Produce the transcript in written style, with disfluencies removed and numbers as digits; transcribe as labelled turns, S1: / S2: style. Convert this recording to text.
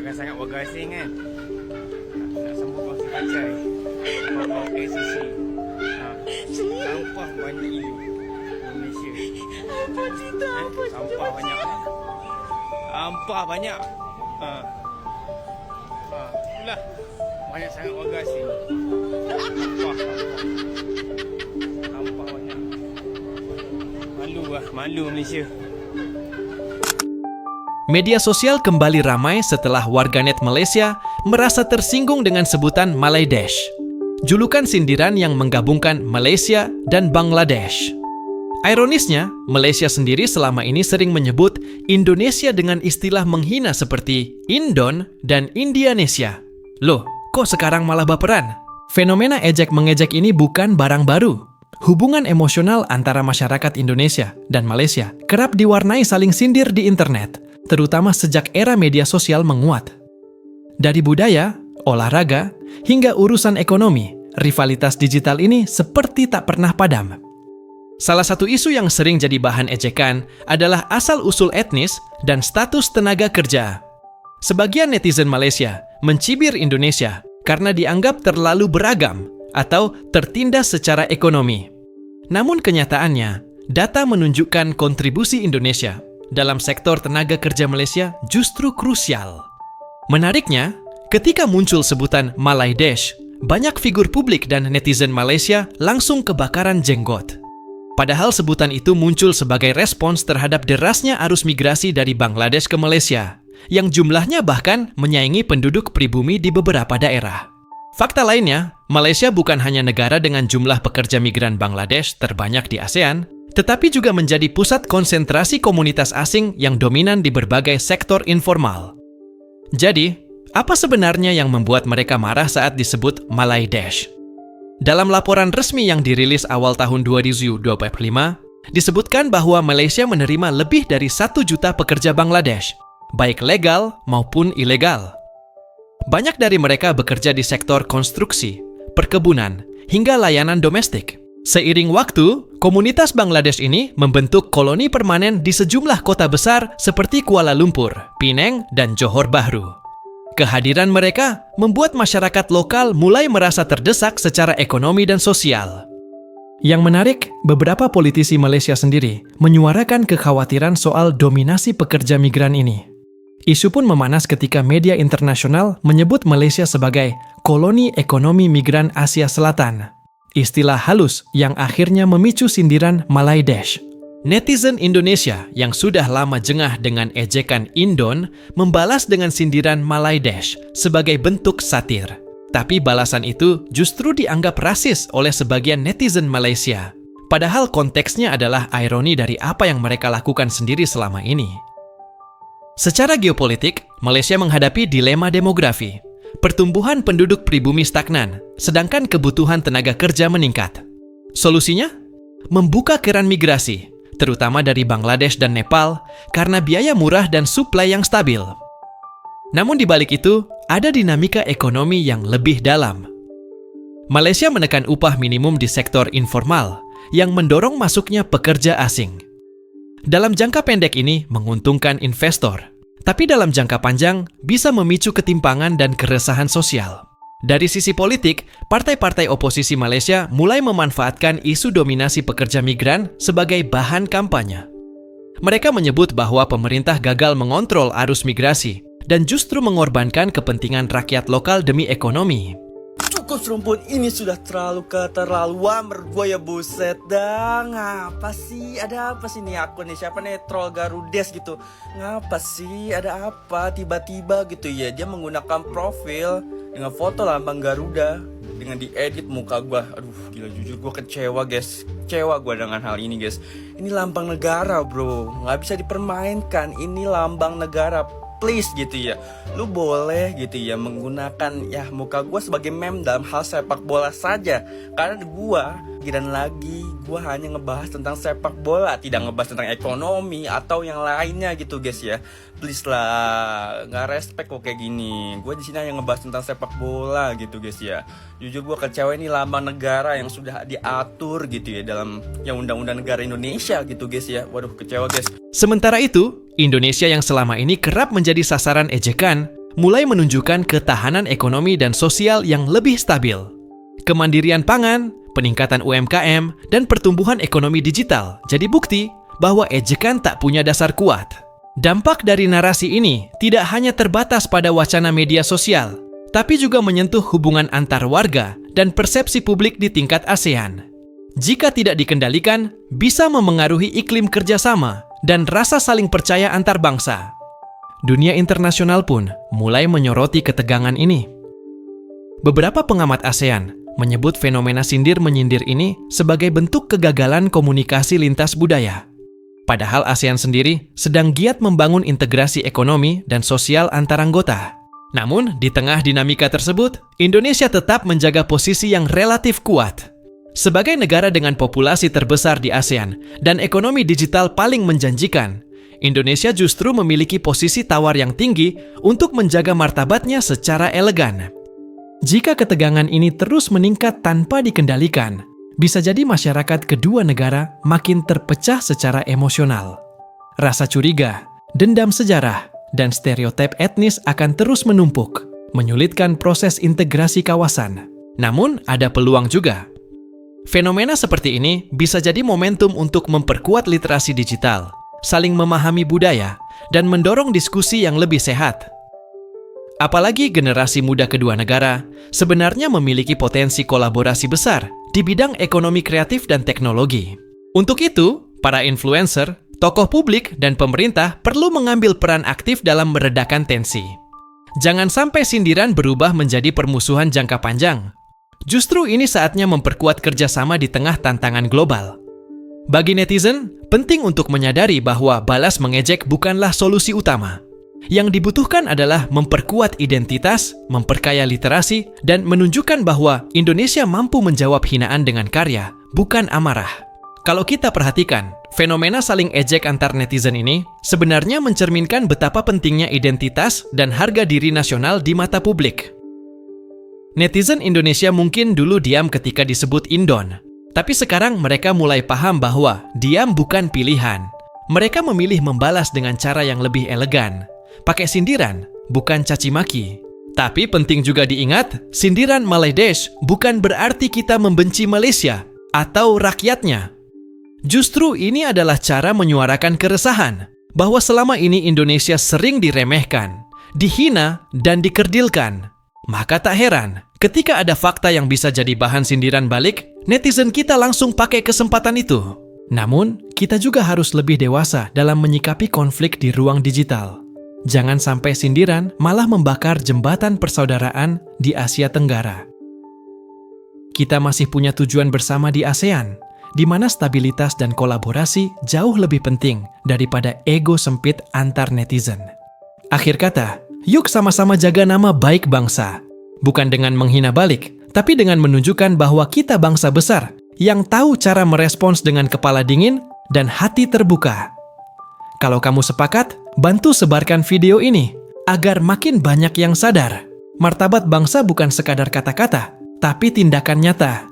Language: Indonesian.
S1: Bukan sangat warga asing kan. Nak sambung kongsi pacai. Bawa ACC. Sampah banyak gila di Malaysia.
S2: Apa cerita? Apa cerita?
S1: Sampah banyak. Sampah banyak. Itulah. Banyak sangat warga asing. Sampah. Sampah banyak. Malu lah. Malu Malaysia.
S3: Media sosial kembali ramai setelah warganet Malaysia merasa tersinggung dengan sebutan Malaidesh, julukan sindiran yang menggabungkan Malaysia dan Bangladesh. Ironisnya, Malaysia sendiri selama ini sering menyebut Indonesia dengan istilah menghina seperti Indon dan Indianesia. Loh, kok sekarang malah baperan? Fenomena ejek-mengejek ini bukan barang baru. Hubungan emosional antara masyarakat Indonesia dan Malaysia kerap diwarnai saling sindir di internet, terutama sejak era media sosial menguat. Dari budaya, olahraga, hingga urusan ekonomi, rivalitas digital ini seperti tak pernah padam. Salah satu isu yang sering jadi bahan ejekan adalah asal-usul etnis dan status tenaga kerja. Sebagian netizen Malaysia mencibir Indonesia karena dianggap terlalu beragam atau tertindas secara ekonomi. Namun kenyataannya, data menunjukkan kontribusi Indonesia dalam sektor tenaga kerja Malaysia justru krusial. Menariknya, ketika muncul sebutan Malaidesh, banyak figur publik dan netizen Malaysia langsung kebakaran jenggot. Padahal sebutan itu muncul sebagai respons terhadap derasnya arus migrasi dari Bangladesh ke Malaysia, yang jumlahnya bahkan menyaingi penduduk pribumi di beberapa daerah. Fakta lainnya, Malaysia bukan hanya negara dengan jumlah pekerja migran Bangladesh terbanyak di ASEAN, tetapi juga menjadi pusat konsentrasi komunitas asing yang dominan di berbagai sektor informal. Jadi, apa sebenarnya yang membuat mereka marah saat disebut Malaidesh? Dalam laporan resmi yang dirilis awal tahun 2025, disebutkan bahwa Malaysia menerima lebih dari 1 juta pekerja Bangladesh, baik legal maupun ilegal. Banyak dari mereka bekerja di sektor konstruksi, perkebunan, hingga layanan domestik. Seiring waktu, komunitas Bangladesh ini membentuk koloni permanen di sejumlah kota besar seperti Kuala Lumpur, Penang, dan Johor Bahru. Kehadiran mereka membuat masyarakat lokal mulai merasa terdesak secara ekonomi dan sosial. Yang menarik, beberapa politisi Malaysia sendiri menyuarakan kekhawatiran soal dominasi pekerja migran ini. Isu pun memanas ketika media internasional menyebut Malaysia sebagai koloni ekonomi migran Asia Selatan. Istilah halus yang akhirnya memicu sindiran Malaidesh. Netizen Indonesia yang sudah lama jengah dengan ejekan Indon membalas dengan sindiran Malaidesh sebagai bentuk satir. Tapi balasan itu justru dianggap rasis oleh sebagian netizen Malaysia. Padahal konteksnya adalah ironi dari apa yang mereka lakukan sendiri selama ini. Secara geopolitik, Malaysia menghadapi dilema demografi. Pertumbuhan penduduk pribumi stagnan, sedangkan kebutuhan tenaga kerja meningkat. Solusinya? Membuka keran migrasi, terutama dari Bangladesh dan Nepal, karena biaya murah dan suplai yang stabil. Namun di balik itu, ada dinamika ekonomi yang lebih dalam. Malaysia menekan upah minimum di sektor informal, yang mendorong masuknya pekerja asing. Dalam jangka pendek ini menguntungkan investor, tapi dalam jangka panjang bisa memicu ketimpangan dan keresahan sosial. Dari sisi politik, partai-partai oposisi Malaysia mulai memanfaatkan isu dominasi pekerja migran sebagai bahan kampanye. Mereka menyebut bahwa pemerintah gagal mengontrol arus migrasi dan justru mengorbankan kepentingan rakyat lokal demi ekonomi.
S2: Cukup serumpun, ini sudah terlalu keterlaluan menurut gue ya, buset dah. Ngapa sih? Ada apa sih nih akun nih? Siapa nih troll Garudes gitu? Ngapa sih? Ada apa? Tiba-tiba gitu ya dia menggunakan profil dengan foto lambang Garuda dengan diedit muka gue. Aduh gila, jujur gue kecewa guys. Kecewa gue dengan hal ini guys. Ini lambang negara bro, nggak bisa dipermainkan. Ini lambang negara. Please gitu ya, lu boleh gitu ya menggunakan ya muka gue sebagai meme dalam hal sepak bola saja. Karena gue hanya ngebahas tentang sepak bola, tidak ngebahas tentang ekonomi atau yang lainnya gitu guys ya. Please lah, nggak respect kok kayak gini. Gue di sini hanya ngebahas tentang sepak bola gitu guys ya. Jujur gue kecewa, ini lambang negara yang sudah diatur gitu ya dalam yang undang-undang negara Indonesia gitu guys ya. Waduh kecewa guys.
S3: Sementara itu, Indonesia yang selama ini kerap menjadi sasaran ejekan, mulai menunjukkan ketahanan ekonomi dan sosial yang lebih stabil. Kemandirian pangan, peningkatan UMKM, dan pertumbuhan ekonomi digital jadi bukti bahwa ejekan tak punya dasar kuat. Dampak dari narasi ini tidak hanya terbatas pada wacana media sosial, tapi juga menyentuh hubungan antar warga dan persepsi publik di tingkat ASEAN. Jika tidak dikendalikan, bisa memengaruhi iklim kerjasama dan rasa saling percaya antar bangsa. Dunia internasional pun mulai menyoroti ketegangan ini. Beberapa pengamat ASEAN menyebut fenomena sindir-menyindir ini sebagai bentuk kegagalan komunikasi lintas budaya. Padahal ASEAN sendiri sedang giat membangun integrasi ekonomi dan sosial antar anggota. Namun, di tengah dinamika tersebut, Indonesia tetap menjaga posisi yang relatif kuat. Sebagai negara dengan populasi terbesar di ASEAN dan ekonomi digital paling menjanjikan, Indonesia justru memiliki posisi tawar yang tinggi untuk menjaga martabatnya secara elegan. Jika ketegangan ini terus meningkat tanpa dikendalikan, bisa jadi masyarakat kedua negara makin terpecah secara emosional. Rasa curiga, dendam sejarah, dan stereotip etnis akan terus menumpuk, menyulitkan proses integrasi kawasan. Namun, ada peluang juga. Fenomena seperti ini bisa jadi momentum untuk memperkuat literasi digital, saling memahami budaya, dan mendorong diskusi yang lebih sehat. Apalagi generasi muda kedua negara sebenarnya memiliki potensi kolaborasi besar di bidang ekonomi kreatif dan teknologi. Untuk itu, para influencer, tokoh publik, dan pemerintah perlu mengambil peran aktif dalam meredakan tensi. Jangan sampai sindiran berubah menjadi permusuhan jangka panjang. Justru ini saatnya memperkuat kerjasama di tengah tantangan global. Bagi netizen, penting untuk menyadari bahwa balas mengejek bukanlah solusi utama. Yang dibutuhkan adalah memperkuat identitas, memperkaya literasi, dan menunjukkan bahwa Indonesia mampu menjawab hinaan dengan karya, bukan amarah. Kalau kita perhatikan, fenomena saling ejek antar netizen ini sebenarnya mencerminkan betapa pentingnya identitas dan harga diri nasional di mata publik. Netizen Indonesia mungkin dulu diam ketika disebut Indon, tapi sekarang mereka mulai paham bahwa diam bukan pilihan. Mereka memilih membalas dengan cara yang lebih elegan. Pakai sindiran, bukan caci maki. Tapi penting juga diingat, sindiran Malaydesh bukan berarti kita membenci Malaysia atau rakyatnya. Justru ini adalah cara menyuarakan keresahan bahwa selama ini Indonesia sering diremehkan, dihina, dan dikerdilkan. Maka tak heran, ketika ada fakta yang bisa jadi bahan sindiran balik, netizen kita langsung pakai kesempatan itu. Namun, kita juga harus lebih dewasa dalam menyikapi konflik di ruang digital. Jangan sampai sindiran malah membakar jembatan persaudaraan di Asia Tenggara. Kita masih punya tujuan bersama di ASEAN, di mana stabilitas dan kolaborasi jauh lebih penting daripada ego sempit antar netizen. Akhir kata, yuk sama-sama jaga nama baik bangsa. Bukan dengan menghina balik, tapi dengan menunjukkan bahwa kita bangsa besar yang tahu cara merespons dengan kepala dingin dan hati terbuka. Kalau kamu sepakat, bantu sebarkan video ini agar makin banyak yang sadar. Martabat bangsa bukan sekadar kata-kata, tapi tindakan nyata.